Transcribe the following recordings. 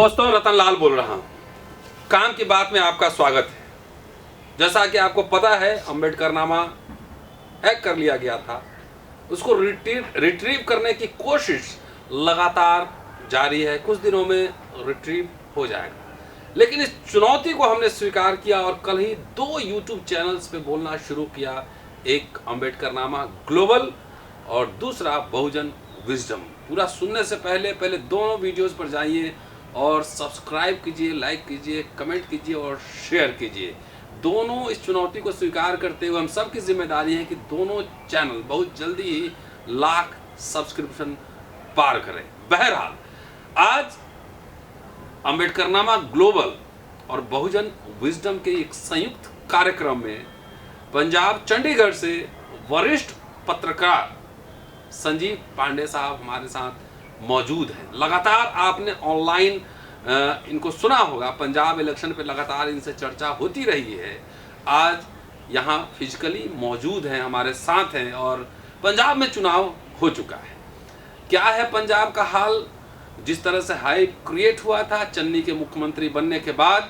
दोस्तों, रतन लाल बोल रहा हूँ। काम की बात में आपका स्वागत है। जैसा कि आपको पता है, अम्बेडकरनामा हैक कर लिया गया था। उसको रिट्रीव करने की कोशिश लगातार जारी है। कुछ दिनों में रिट्रीव हो जाएगा, लेकिन इस चुनौती को हमने स्वीकार किया और कल ही 2 यूट्यूब चैनल्स पे बोलना शुरू किया। एक अम्बेडकरनामा ग्लोबल और दूसरा बहुजन विजडम। पूरा सुनने से पहले दोनों वीडियोस पर जाइए और सब्सक्राइब कीजिए, लाइक कीजिए, कमेंट कीजिए और शेयर कीजिए। दोनों इस चुनौती को स्वीकार करते हुए हम सब की जिम्मेदारी है कि दोनों चैनल बहुत जल्दी ही लाख सब्सक्रिप्शन पार करें। बहरहाल, आज अम्बेडकरनामा ग्लोबल और बहुजन विजडम के एक संयुक्त कार्यक्रम में पंजाब चंडीगढ़ से वरिष्ठ पत्रकार संजीव पांडे साहब हमारे साथ मौजूद हैं। लगातार आपने ऑनलाइन इनको सुना होगा, पंजाब इलेक्शन पे लगातार इनसे चर्चा होती रही है। आज यहाँ फिजिकली मौजूद हैं, हमारे साथ हैं और पंजाब में चुनाव हो चुका है। क्या है पंजाब का हाल? जिस तरह से हाइप क्रिएट हुआ था चन्नी के मुख्यमंत्री बनने के बाद,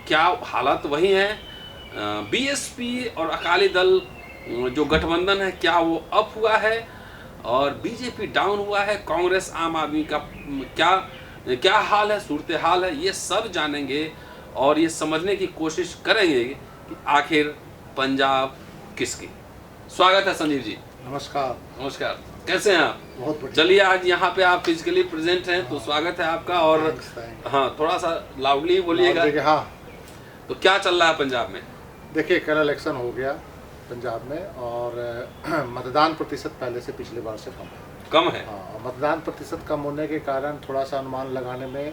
क्या हालात वही हैं? बीएसपी और अकाली दल जो गठबंधन है, क्या वो अप हुआ है और बीजेपी डाउन हुआ है? कांग्रेस आम आदमी का क्या हाल है, सूरत हाल है? ये सब जानेंगे और ये समझने की कोशिश करेंगे कि आखिर पंजाब किसकी। स्वागत है संजीव जी। नमस्कार। नमस्कार, कैसे हैं आप? बहुत बढ़िया। चलिए, आज यहाँ पे आप फिजिकली प्रेजेंट हैं तो स्वागत है आपका। और हाँ, थोड़ा सा लाउडली बोलिएगा। हाँ, तो क्या चल रहा है पंजाब में? देखिए, कल इलेक्शन हो गया पंजाब में और मतदान प्रतिशत पहले से पिछले बार से कम है। हाँ, मतदान प्रतिशत कम होने के कारण थोड़ा सा अनुमान लगाने में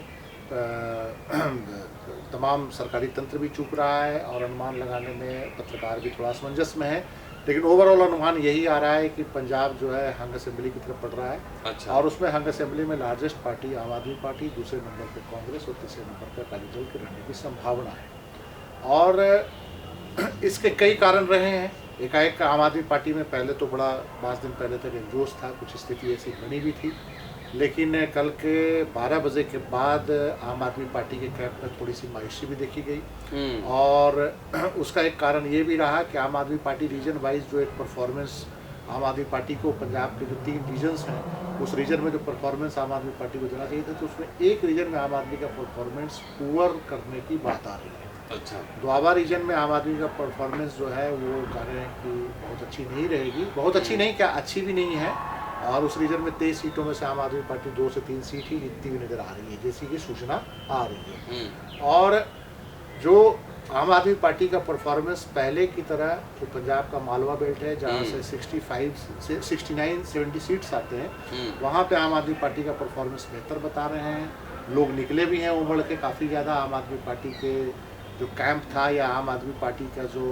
तमाम सरकारी तंत्र भी चूक रहा है और अनुमान लगाने में पत्रकार भी थोड़ा असमंजस में है। लेकिन ओवरऑल अनुमान यही आ रहा है कि पंजाब जो है हंग असेंबली की तरफ बढ़ रहा है। अच्छा। और उसमें हंग असेंबली में लार्जेस्ट पार्टी आम आदमी पार्टी, दूसरे नंबर पे कांग्रेस और तीसरे नंबर पे अकाली दल के रहने की संभावना है। और इसके कई कारण रहे हैं। एकाएक आम आदमी पार्टी में पहले तो बड़ा 5 दिन पहले तक एक जोश था, कुछ स्थिति ऐसी बनी भी थी, लेकिन कल के 12 बजे के बाद आम आदमी पार्टी के कैंप में थोड़ी सी मायूसी भी देखी गई। और उसका एक कारण ये भी रहा कि आम आदमी पार्टी रीजन वाइज जो एक परफॉर्मेंस आम आदमी पार्टी को, पंजाब के जो 3 रीजन्स हैं, उस रीजन में जो परफॉर्मेंस आम आदमी पार्टी को देना चाहिए था, तो उसमें एक रीजन में आम आदमी का परफॉर्मेंस पुअर करने की बात आ रही है। अच्छा। दोआबा रीजन में आम आदमी का परफॉर्मेंस जो है वो कह रहे हैं कि बहुत अच्छी नहीं रहेगी। बहुत अच्छी नहीं, क्या अच्छी भी नहीं है। और उस रीजन में 23 सीटों में से आम आदमी पार्टी 2 से 3 सीट ही जीतती हुई नजर आ रही है, जैसी कि सूचना आ रही है। और जो आम आदमी पार्टी का परफॉर्मेंस पहले की तरह, जो पंजाब का मालवा बेल्ट है जहाँ से 65 से 69-70 सीट्स आते हैं, वहाँ पे आम आदमी पार्टी का परफॉर्मेंस बेहतर बता रहे हैं। लोग निकले भी हैं उमड़ के काफ़ी ज़्यादा। आम आदमी पार्टी के जो कैंप था या आम आदमी पार्टी का जो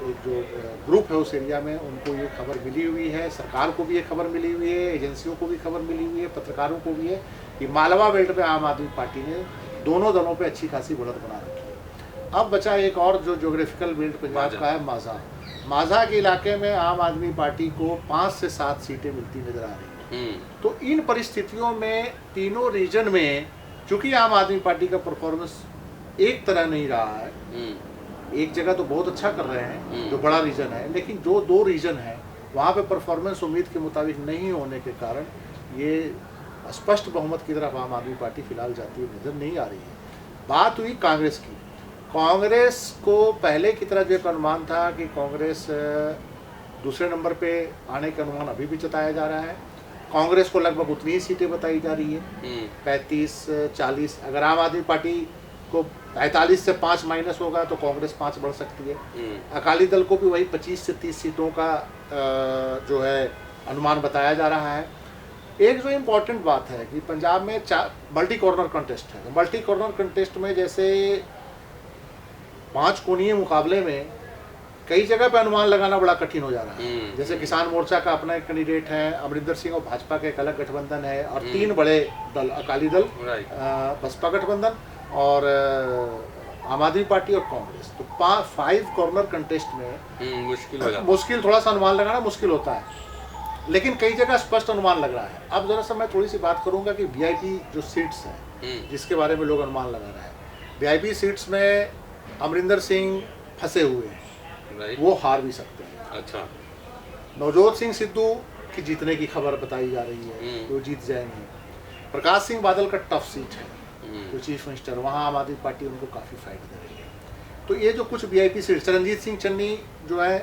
एक जो ग्रुप है उस एरिया में, उनको ये खबर मिली हुई है, सरकार को भी ये खबर मिली हुई है, एजेंसियों को भी खबर मिली हुई है, पत्रकारों को भी है कि मालवा बेल्ट पे आम आदमी पार्टी ने दोनों दलों पे अच्छी खासी बढ़त बना रखी है। अब बचा एक और जो ज्योग्राफिकल बेल्ट पंजाब का है, माझा के इलाके में आम आदमी पार्टी को 5 से 7 सीटें मिलती नजर आ रही हैं। तो इन परिस्थितियों में तीनों रीजन में, चूंकि आम आदमी पार्टी का परफॉर्मेंस एक तरह नहीं रहा है, एक जगह तो बहुत अच्छा कर रहे हैं जो बड़ा रीजन है, लेकिन जो 2 रीजन है वहाँ पे परफॉर्मेंस उम्मीद के मुताबिक नहीं होने के कारण ये स्पष्ट बहुमत की तरफ आम आदमी पार्टी फिलहाल जाती हुई नजर नहीं आ रही है। बात हुई कांग्रेस की। कांग्रेस को पहले की तरह जो एक अनुमान था कि कांग्रेस दूसरे नंबर पे आने का अनुमान अभी भी जताया जा रहा है। कांग्रेस को लगभग उतनी ही सीटें बताई जा रही है, 35-40। अगर आम आदमी पार्टी को 45 से 5 माइनस होगा तो कांग्रेस 5 बढ़ सकती है। अकाली दल को भी वही 25 से 30 सीटों का जो है अनुमान बताया जा रहा है। एक जो इम्पोर्टेंट बात है कि पंजाब में मल्टी कॉर्नर कंटेस्ट है। मल्टी कॉर्नर कंटेस्ट में जैसे 5 कोणीय मुकाबले में कई जगह पे अनुमान लगाना बड़ा कठिन हो जा रहा है। जैसे किसान मोर्चा का अपना एक कैंडिडेट है, अमरिंदर सिंह और भाजपा का एक अलग गठबंधन है, और 3 बड़े दल, अकाली दल, बसपा गठबंधन और आम आदमी पार्टी और कांग्रेस। तो 5 कॉर्नर कंटेस्ट में मुश्किल थोड़ा सा अनुमान लगाना मुश्किल होता है। लेकिन कई जगह स्पष्ट अनुमान लग रहा है। अब जरा सा मैं थोड़ी सी बात करूंगा कि वीआईपी जो सीट्स हैं जिसके बारे में लोग अनुमान लगा रहे हैं, वीआईपी सीट्स में अमरिंदर सिंह फंसे हुए हैं, वो हार भी सकते हैं। अच्छा। नवजोत सिंह सिद्धू की जीतने की खबर बताई जा रही है, वो जीत जाएंगे। प्रकाश सिंह बादल का टफ सीट है, जो चीफ मिनिस्टर, वहाँ आम आदमी पार्टी उनको काफ़ी फाइट दे रही है। तो ये जो कुछ वीआईपी सीट, चरणजीत सिंह चन्नी जो है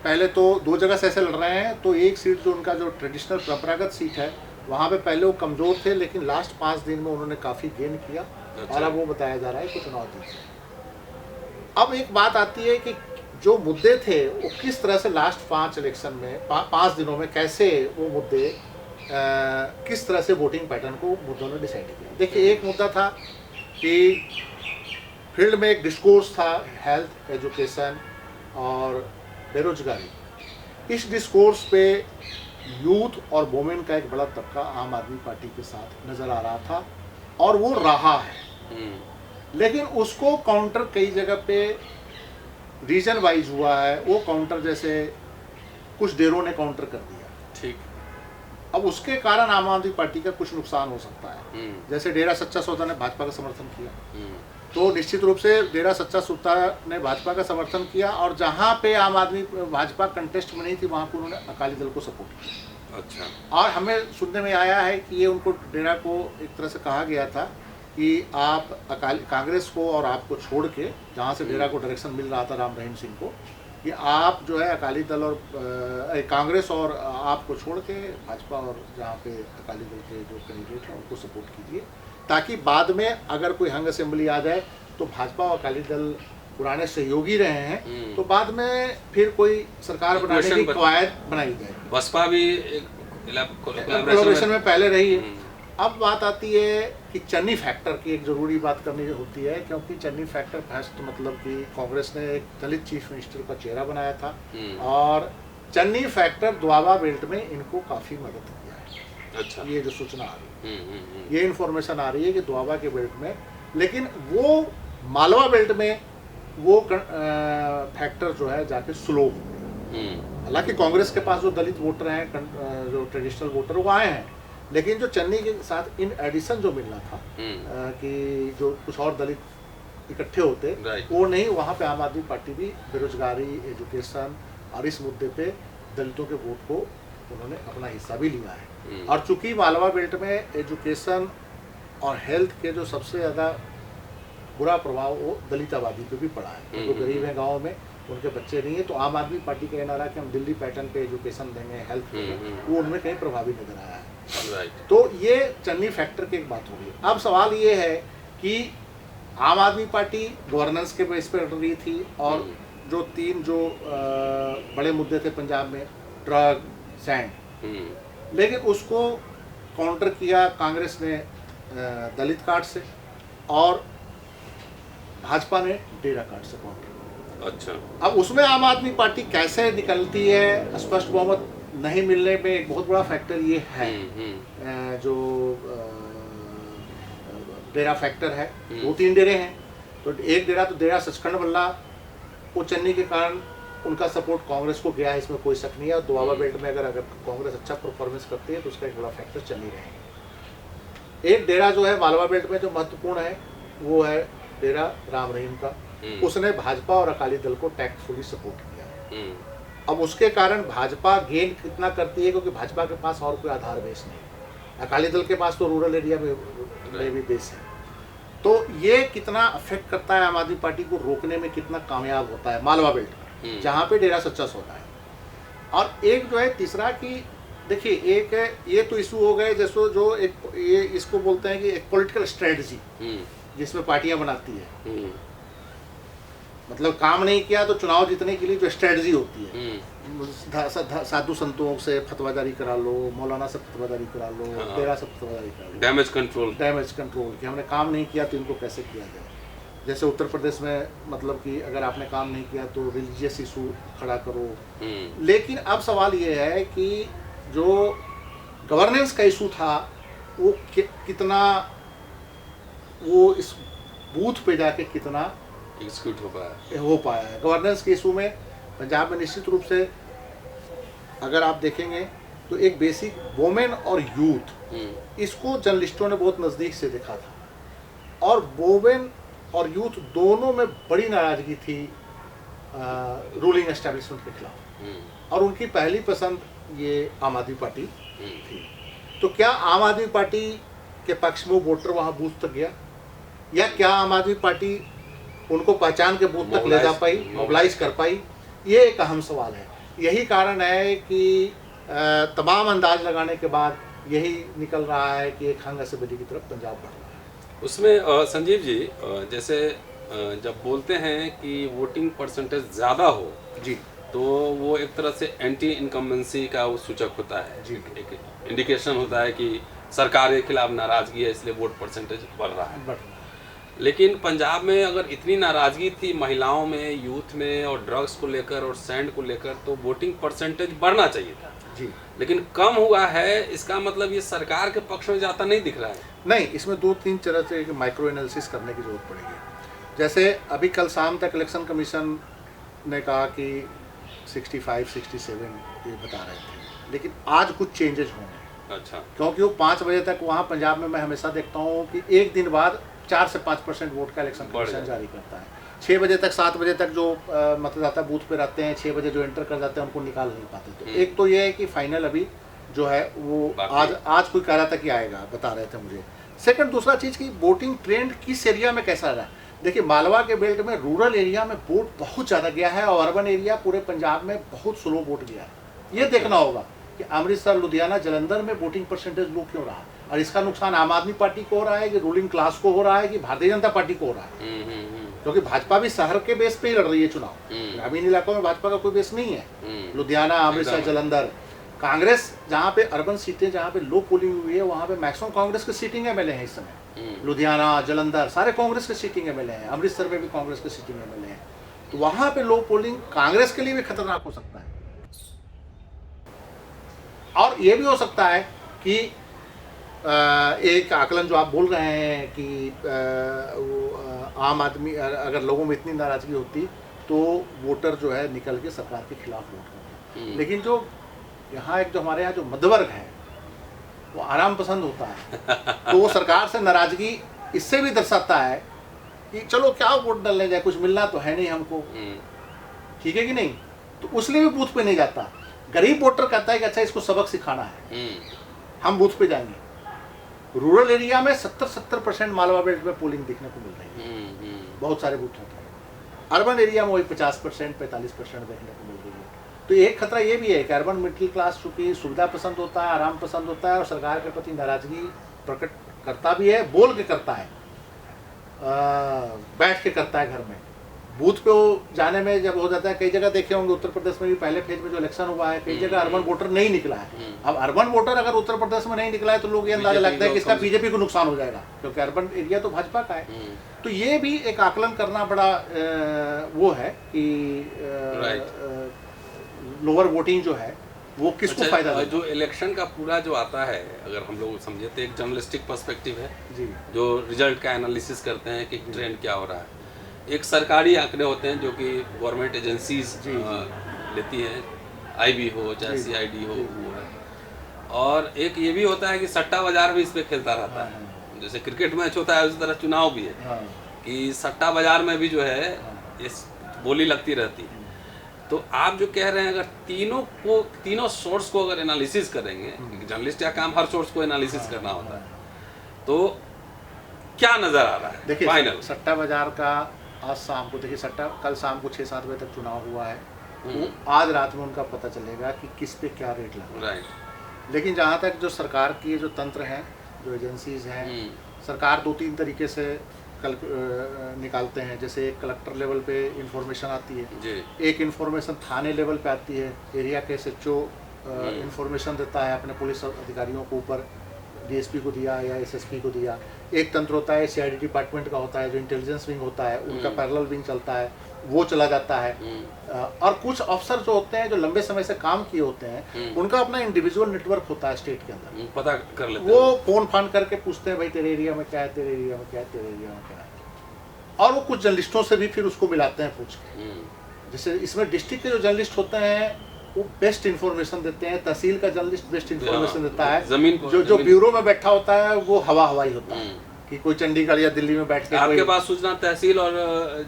पहले तो 2 जगह से ऐसे लड़ रहे हैं, तो एक सीट जो उनका जो ट्रेडिशनल परंपरागत सीट है वहाँ पे पहले वो कमज़ोर थे, लेकिन लास्ट 5 दिन में उन्होंने काफ़ी गेन किया। अच्छा। और अब वो बताया जा रहा है कि चुनाव जीत गए। अब एक बात आती है कि जो मुद्दे थे वो किस तरह से लास्ट 5 इलेक्शन में 5 दिनों में कैसे वो मुद्दे किस तरह से वोटिंग पैटर्न को मुद्दों ने डिसाइड किया। देखिए, एक मुद्दा था कि फील्ड में एक डिस्कोर्स था हेल्थ, एजुकेशन और बेरोजगारी। इस डिस्कोर्स पे यूथ और वोमेन का एक बड़ा तबका आम आदमी पार्टी के साथ नज़र आ रहा था और वो रहा है। लेकिन उसको काउंटर कई जगह पे रीजन वाइज हुआ है, वो काउंटर जैसे कुछ डेरों ने काउंटर कर दिया। ठीक। अब उसके कारण आम आदमी पार्टी का कुछ नुकसान हो सकता है। जैसे डेरा सच्चा सौदा ने भाजपा का समर्थन किया, तो निश्चित रूप से डेरा सच्चा सौदा ने भाजपा का समर्थन किया, और जहां पे आम आदमी भाजपा कंटेस्ट में नहीं थी वहां पर उन्होंने अकाली दल को सपोर्ट किया। अच्छा। और हमें सुनने में आया है कि ये उनको डेरा को एक तरह से कहा गया था कि आप अकाली कांग्रेस को और आपको छोड़ के, जहाँ से डेरा को डायरेक्शन मिल रहा था राम रहीम सिंह को, कि आप जो है अकाली दल और कांग्रेस और आपको छोड़ के भाजपा और जहाँ पे अकाली दल के जो कैंडिडेट हैं उनको सपोर्ट कीजिए, ताकि बाद में अगर कोई हंग असेंबली आ जाए तो भाजपा और अकाली दल पुराने सहयोगी रहे हैं, तो बाद में फिर कोई सरकार बनाने की कवायद बनाई जाएगी। बसपा भी कोलैबोरेशन में पहले रही है। अब बात आती है कि चन्नी फैक्टर की एक ज़रूरी बात करनी होती है, क्योंकि चन्नी फैक्टर फर्स्ट मतलब कि कांग्रेस ने एक दलित चीफ मिनिस्टर का चेहरा बनाया था, और चन्नी फैक्टर द्वाबा बेल्ट में इनको काफ़ी मदद किया है। अच्छा। ये जो सूचना आ रही है, ये इन्फॉर्मेशन आ रही है कि द्वाबा के बेल्ट में, लेकिन वो मालवा बेल्ट में वो फैक्टर जो है जाके स्लो हो गया। हालांकि कांग्रेस के पास जो दलित वोटर हैं, जो ट्रेडिशनल वोटर, वो आए हैं, लेकिन जो चन्नी के साथ इन एडिशन जो मिलना था कि जो कुछ और दलित इकट्ठे होते, वो नहीं। वहाँ पे आम आदमी पार्टी भी बेरोजगारी, एजुकेशन और इस मुद्दे पे दलितों के वोट को उन्होंने अपना हिस्सा भी लिया है। और चूंकि मालवा बेल्ट में एजुकेशन और हेल्थ के जो सबसे ज़्यादा बुरा प्रभाव वो दलित आबादी पे भी पड़ा है, जो गरीब हैं गाँव में, उनके बच्चे नहीं है, तो आम आदमी पार्टी का ये नारा कि हम दिल्ली पैटर्न पे एजुकेशन देंगे, हेल्थ देंगे, वो उनमें कहीं प्रभावी नजर आया है। तो ये चन्नी फैक्टर की एक बात हो रही है। अब सवाल ये है कि आम आदमी पार्टी गवर्नेंस के बेस पर लड़ रही थी, और जो 3 जो बड़े मुद्दे थे पंजाब में, ड्रग, सैंड, लेकिन उसको काउंटर किया कांग्रेस ने दलित कार्ड से, और भाजपा ने डेरा कार्ड से काउंटर। अच्छा। अब उसमें आम आदमी पार्टी कैसे निकलती है, स्पष्ट बहुमत नहीं मिलने में एक बहुत बड़ा फैक्टर ये है, जो डेरा फैक्टर है। 2-3 डेरे हैं, तो एक डेरा तो डेरा सचखंड बल्ला, वो चन्नी के कारण उनका सपोर्ट कांग्रेस को गया है, इसमें कोई शक नहीं है। और दोआबा बेल्ट में अगर कांग्रेस अच्छा परफॉर्मेंस करती है तो उसका एक बड़ा फैक्टर चन्नी रहेगा। एक डेरा जो है मालवा बेल्ट में जो महत्वपूर्ण है, वो है डेरा राम रहीम का। उसने भाजपा और अकाली दल को टैक्टफुली सपोर्ट किया। अब उसके कारण भाजपा गेन कितना करती है, क्योंकि भाजपा के पास और कोई आधार बेस नहीं, अकाली दल के पास तो रूरल एरिया में भी बेस है। तो ये कितना अफेक्ट करता है आम आदमी पार्टी को रोकने में, कितना कामयाब होता है मालवा बेल्ट जहाँ पे डेरा सच्चा सौदा है। और एक जो है तीसरा कि देखिए, एक है ये तो इशू हो गए जैसे जो एक ये इसको बोलते हैं कि एक पॉलिटिकल स्ट्रेटजी जिसमें पार्टियां बनाती है, मतलब काम नहीं किया तो चुनाव जीतने के लिए जो स्ट्रेटजी होती है, साधु संतों से फतवा जारी करा लो, मौलाना से फतवा जारी करा लो, तेरा से फतवा जारी करा लो, डैमेज कंट्रोल कि हमने काम नहीं किया तो इनको कैसे किया जाए। जैसे उत्तर प्रदेश में मतलब कि अगर आपने काम नहीं किया तो रिलीजियस इशू खड़ा करो। लेकिन अब सवाल ये है कि जो गवर्नेंस का इशू था वो कितना, वो इस बूथ पे जाके कितना एग्जीक्यूट हो पाया है। गवर्नेंस के इशू में पंजाब में निश्चित रूप से अगर आप देखेंगे तो एक बेसिक वोमेन और यूथ, इसको जर्नलिस्टों ने बहुत नज़दीक से देखा था और वोमेन और यूथ दोनों में बड़ी नाराज़गी थी रूलिंग एस्टेब्लिशमेंट के खिलाफ और उनकी पहली पसंद ये आम आदमी पार्टी थी। तो क्या आम आदमी पार्टी के पक्ष में वो वोटर वहाँ बूथ तक गया या क्या आम आदमी पार्टी उनको पहचान के बूथ तक ले जा पाई, मोबिलाइज कर पाई? ये एक अहम सवाल है। यही कारण है कि तमाम अंदाज लगाने के बाद यही निकल रहा है कि एक हंग असेंबली की तरफ पंजाब बढ़ रहा है। उसमें संजीव जी, जैसे जब बोलते हैं कि वोटिंग परसेंटेज ज़्यादा हो जी, तो वो एक तरह से एंटी इनकम्बेंसी का वो सूचक होता है जी, एक इंडिकेशन होता है कि सरकार के खिलाफ नाराज़गी है, इसलिए वोट परसेंटेज बढ़ रहा है। लेकिन पंजाब में अगर इतनी नाराज़गी थी महिलाओं में, यूथ में और ड्रग्स को लेकर और सैंड को लेकर, तो वोटिंग परसेंटेज बढ़ना चाहिए था जी, लेकिन कम हुआ है। इसका मतलब ये सरकार के पक्ष में जाता नहीं दिख रहा है। नहीं, इसमें 2-3 तरह से माइक्रो एनालिसिस करने की जरूरत पड़ेगी। जैसे अभी कल शाम तक इलेक्शन कमीशन ने कहा कि 65-67 ये बता रहे थे, लेकिन आज कुछ चेंजेस होंगे। अच्छा, क्योंकि वो 5 बजे तक वहाँ पंजाब में मैं हमेशा देखता हूँ कि एक दिन बाद 4 से 5% वोट का इलेक्शन कमीशन जारी करता है। 6 बजे तक 7 बजे तक जो मतदाता बूथ पे रहते हैं, 6 बजे जो एंटर कर जाते हैं उनको निकाल नहीं पाते। तो एक तो ये है कि फाइनल अभी जो है वो आज कोई कह रहा था कि आएगा, बता रहे थे मुझे। सेकंड, दूसरा चीज़ की वोटिंग ट्रेंड किस एरिया में कैसा रहा। देखिए, मालवा के बेल्ट में रूरल एरिया में वोट बहुत ज़्यादा गया है और अर्बन एरिया पूरे पंजाब में बहुत स्लो वोट गया है। ये देखना होगा कि अमृतसर, लुधियाना, जलंधर में वोटिंग परसेंटेज लो क्यों रहा, और इसका नुकसान आम आदमी पार्टी को हो रहा है कि रूलिंग क्लास को हो रहा है कि भारतीय जनता पार्टी को हो रहा है। क्योंकि भाजपा भी शहर के बेस पे ही लड़ रही है चुनाव, ग्रामीण इलाकों में भाजपा का कोई बेस नहीं है। लुधियाना, अमृतसर, जलंधर, कांग्रेस जहाँ पे अर्बन सीटें जहाँ पे लो पोलिंग हुई है वहाँ पे मैक्सिमम कांग्रेस के सीटिंग एमएलए हैं इस समय। लुधियाना, जलंधर सारे कांग्रेस के सीटिंग एमएलए हैं, अमृतसर में भी कांग्रेस के सीटिंग एमएलए हैं। तो वहाँ पे लो पोलिंग कांग्रेस के लिए भी खतरनाक हो सकता है। और ये भी हो सकता है कि एक आकलन जो आप बोल रहे हैं कि आम आदमी, अगर लोगों में इतनी नाराजगी होती तो वोटर जो है निकल के सरकार के खिलाफ वोट करते। लेकिन जो यहाँ एक जो हमारे यहाँ जो मध्यवर्ग है वो आराम पसंद होता है तो वो सरकार से नाराजगी इससे भी दर्शाता है कि चलो क्या वोट डालने जाए, कुछ मिलना तो है नहीं हमको, ठीक है कि नहीं। तो उसलिए भी बूथ पे नहीं जाता। गरीब वोटर कहता है कि अच्छा इसको सबक सिखाना है, हम बूथ पे जाएंगे। रूरल एरिया में 70% मालवा बेल्ट में पोलिंग देखने को मिल रही है, बहुत सारे बूथ होते हैं। अर्बन एरिया में वही 50%, 45% देखने को मिल रही है। तो एक खतरा ये भी है कि अर्बन मिडिल क्लास चूंकि सुविधा पसंद होता है, आराम पसंद होता है और सरकार के प्रति नाराजगी प्रकट करता भी है, बोल के करता है, बैठ के करता है घर में। बूथ पे जाने में जब हो जाता है, कई जगह देखे होंगे उत्तर प्रदेश में भी पहले फेज में जो इलेक्शन हुआ है, कई जगह अर्बन वोटर नहीं निकला है। अब अर्बन वोटर अगर उत्तर प्रदेश में नहीं निकला है तो लोग ये अंदाजा लगता है कि इसका बीजेपी को नुकसान हो जाएगा, क्योंकि अर्बन एरिया तो भाजपा का है। तो ये भी एक आकलन करना बड़ा वो है कि लोअर वोटिंग जो है वो किसको फायदा देगा। जो इलेक्शन का पूरा जो आता है, अगर हम लोग समझे तो एक जर्नलिस्टिक पर्सपेक्टिव है जी, जो रिजल्ट का एनालिसिस करते हैं कि ट्रेंड क्या हो रहा है। एक सरकारी आंकड़े होते हैं जो कि गवर्नमेंट एजेंसीज लेती हैं, आईबी हो चाहे सीआईडी हो, और एक ये भी होता है कि सट्टा बाजार भी इस पे खेलता रहता है। जैसे क्रिकेट मैच होता है उसी तरह चुनाव भी है कि सट्टा बाजार में भी जो है ये बोली लगती रहती है। तो आप जो कह रहे हैं, अगर तीनों सोर्स को अगर एनालिसिस करेंगे, जर्नलिस्ट का काम हर सोर्स को एनालिसिस करना होता है, तो क्या नजर आ रहा है? देखिए, फाइनल सट्टा बाजार का आज शाम को, देखिए सट्टा कल शाम को 6-7 बजे तक चुनाव हुआ है, तो आज रात में उनका पता चलेगा कि किस पे क्या रेट लगा। राइट। लेकिन जहाँ तक जो सरकार की जो तंत्र हैं, जो एजेंसीज हैं, सरकार 2-3 तरीके से निकालते हैं। जैसे एक कलेक्टर लेवल पे इंफॉर्मेशन आती है, एक इंफॉर्मेशन थाने लेवल पे आती है, एरिया के एसएचओ इंफॉर्मेशन देता है अपने पुलिस अधिकारियों को, ऊपर डीएसपी को दिया या एसएसपी को दिया। एक तंत्र होता है सीआईडी डिपार्टमेंट का होता है, जो इंटेलिजेंस विंग होता है, उनका पैरेलल विंग चलता है, वो चला जाता है। और कुछ अफसर जो होते हैं जो लंबे समय से काम किए होते हैं, उनका अपना इंडिविजुअल नेटवर्क होता है स्टेट के अंदर, पता कर लेते हैं, वो फोन फान करके पूछते हैं भाई तेरे एरिया में क्या है, तेरे एरिया में क्या है, तेरे एरिया में क्या है, और वो कुछ जर्नलिस्टों से भी फिर उसको मिलाते हैं पूछ के। जैसे इसमें डिस्ट्रिक्ट के जो जर्नलिस्ट होते हैं वो बेस्ट इन्फॉर्मेशन देते हैं। तहसील का जर्नलिस्ट बेस्ट इन्फॉर्मेशन देता है। जमीन जो ब्यूरो में बैठा होता है वो हवाई होता है कि कोई चंडीगढ़ या दिल्ली में बैठ के आपके पास सूचना तहसील और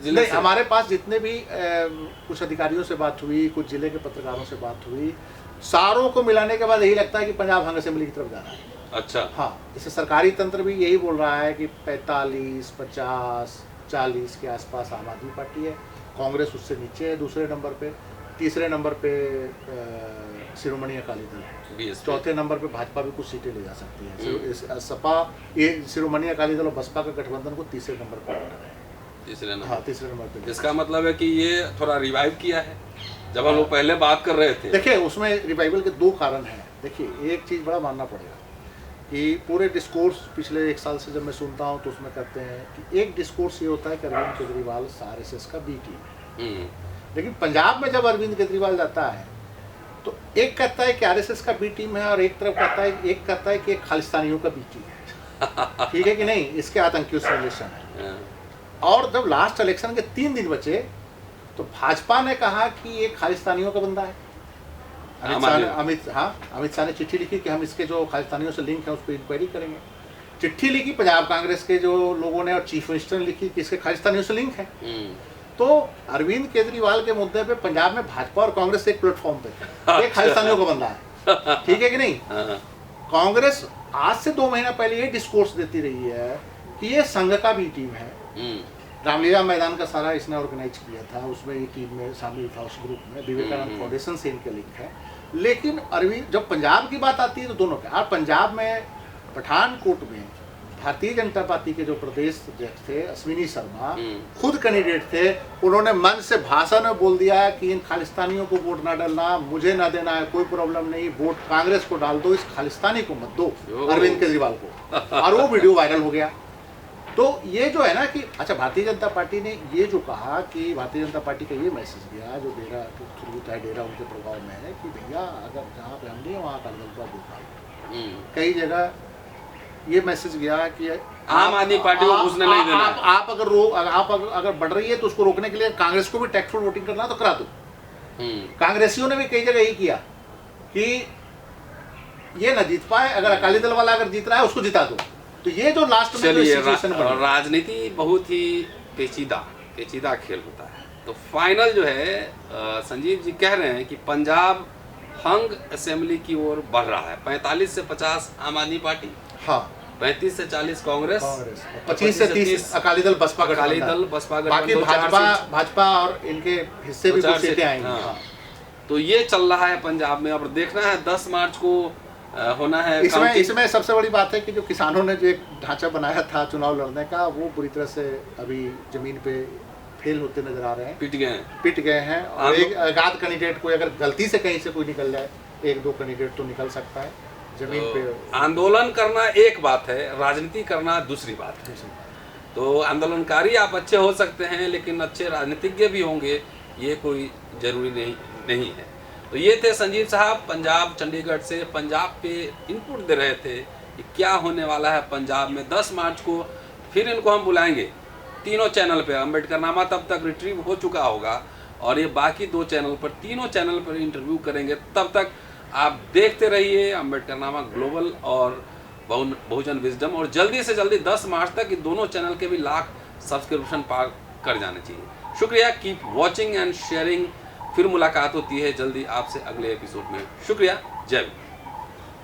जिले से? हमारे पास जितने भी कुछ अधिकारियों से बात हुई, कुछ जिले के पत्रकारों से बात हुई, सारों को मिलाने के बाद यही लगता है कि पंजाब हंग असेंबली की तरफ जा रहा है। अच्छा। हाँ, जैसे सरकारी तंत्र भी यही बोल रहा है कि 45, 50, 40 के आसपास आम आदमी पार्टी है, कांग्रेस उससे नीचे है दूसरे नंबर पे, तीसरे नंबर पे शिरोमणि अकाली दल, चौथे नंबर पे भाजपा भी कुछ सीटें ले जा सकती है। सपा, ये शिरोमणि अकाली दल और बसपा का गठबंधन को तीसरे नंबर पर है। तीसरे नंबर? हाँ, तीसरे नंबर पे। इसका मतलब है कि ये थोड़ा रिवाइव किया है, जब हम लोग पहले बात कर रहे थे। देखिए, उसमें रिवाइवल के दो कारण हैं। देखिए, एक चीज़ बड़ा मानना पड़ेगा कि पूरे डिस्कोर्स पिछले 1 साल से जब मैं सुनता हूँ तो उसमें कहते हैं कि एक डिस्कोर्स ये होता है कि अरविंद केजरीवाल RSS का बी टीम है। लेकिन पंजाब में जब अरविंद केजरीवाल जाता है तो एक कहता है कि RSS का बी टीम है और एक कहता है कि एक खालिस्तानियों का बी टीम है। ठीक है कि नहीं? इसके आतंकियों से रिलेशन है। और जब लास्ट इलेक्शन के 3 दिन बचे तो भाजपा ने कहा कि ये खालिस्तानियों का बंदा है। अमित शाह ने चिट्ठी लिखी कि हम इसके जो खालिस्तानियों से लिंक है उस पर इंक्वायरी करेंगे। चिट्ठी लिखी पंजाब कांग्रेस के जो लोगों ने और चीफ मिनिस्टर ने लिखी कि इसके खालिस्तानियों से लिंक है। तो अरविंद केजरीवाल के मुद्दे पे पंजाब में भाजपा और कांग्रेस एक प्लेटफॉर्म पे ये खालिस्तानियों का बंदा है। ठीक है कि नहीं? कांग्रेस आज से 2 महीना पहले ये डिस्कोर्स देती रही है कि ये संघ का भी टीम है। रामलीला मैदान का सारा इसने ऑर्गेनाइज किया था, उसमें ये टीम में शामिल था, उस ग्रुप में विवेकानंद फाउंडेशन से इनके लिंक है। लेकिन अरविंद, जब पंजाब की बात आती है तो दोनों का। पंजाब में पठानकोट में भारतीय जनता पार्टी के जो प्रदेश अध्यक्ष थे अश्विनी शर्मा खुद कैंडिडेट थे, उन्होंने मन से भाषण में बोल दिया कि इन खालिस्तानियों को वोट ना डालना, मुझे ना देना है, कोई प्रॉब्लम नहीं, वोट कांग्रेस को डाल दो, इस खालिस्तानी को मत दो, अरविंद केजरीवाल को। और वो वीडियो वायरल हो गया। तो ये जो है ना कि अच्छा, भारतीय जनता पार्टी ने ये जो कहा कि भारतीय जनता पार्टी का ये मैसेज गया जो डेरा थ्रू है, डेरा उनके प्रभाव में है कि भैया अगर जहाँ पे हम नहीं है वहाँ अकाली दल का वोट डालो। कई जगह ये मैसेज गया कि आम आदमी पार्टी को घुसने नहीं देना। आप अगर बढ़ रही है तो उसको रोकने के लिए कांग्रेस को भी टैक्टफुल वोटिंग करना तो करा दो। कांग्रेसियों ने भी कई जगह यही किया कि ये ना जीत पाए, अगर अकाली दल वाला अगर जीत रहा है उसको जिता दो। तो ये जो लास्ट में जो सिचुएशन बनी, राजनीति बहुत ही पेचीदा खेल होता है। तो फाइनल जो है संजीव जी कह रहे हैं कि पंजाब हंग असेंबली की ओर बढ़ रहा है। 45 से 50 आम आदमी पार्टी, हाँ, 35 से 40 कांग्रेस, 25 से 30 अकाली दल बसपा बाकी भाजपा और इनके हिस्से भी कुछ सीटें आएंगी। हाँ। तो ये चल रहा है पंजाब में। अब देखना है 10 मार्च को होना है। इसमें सबसे बड़ी बात है कि जो किसानों ने जो एक ढांचा बनाया था चुनाव लड़ने का, वो बुरी तरह से अभी जमीन पे फेल होते नजर आ रहे हैं, पिट गए हैं। और एक आगाध कैंडिडेट को अगर गलती से कहीं से कोई निकल जाए, 1-2 कैंडिडेट तो निकल सकता है जमीन पे। आंदोलन करना एक बात है, राजनीति करना दूसरी बात है। तो आंदोलनकारी आप अच्छे हो सकते हैं लेकिन अच्छे राजनीतिज्ञ भी होंगे, ये कोई जरूरी नहीं है। तो ये थे संजीव साहब पंजाब चंडीगढ़ से, पंजाब पे इनपुट दे रहे थे कि क्या होने वाला है पंजाब में 10 मार्च को। फिर इनको हम बुलाएंगे तीनों चैनल पे। अम्बेडकरनामा तब तक रिट्रीव हो चुका होगा और ये बाकी 2 चैनल पर, तीनों चैनल पर इंटरव्यू करेंगे। तब तक आप देखते रहिए अम्बेडकरनामा ग्लोबल और बहुजन विजडम। और जल्दी से जल्दी 10 मार्च तक ये दोनों चैनल के भी लाख सब्सक्रिप्शन पार कर जाने चाहिए। शुक्रिया, कीप वॉचिंग एंड शेयरिंग। फिर मुलाकात होती है जल्दी आपसे अगले एपिसोड में। शुक्रिया, जय हिंद।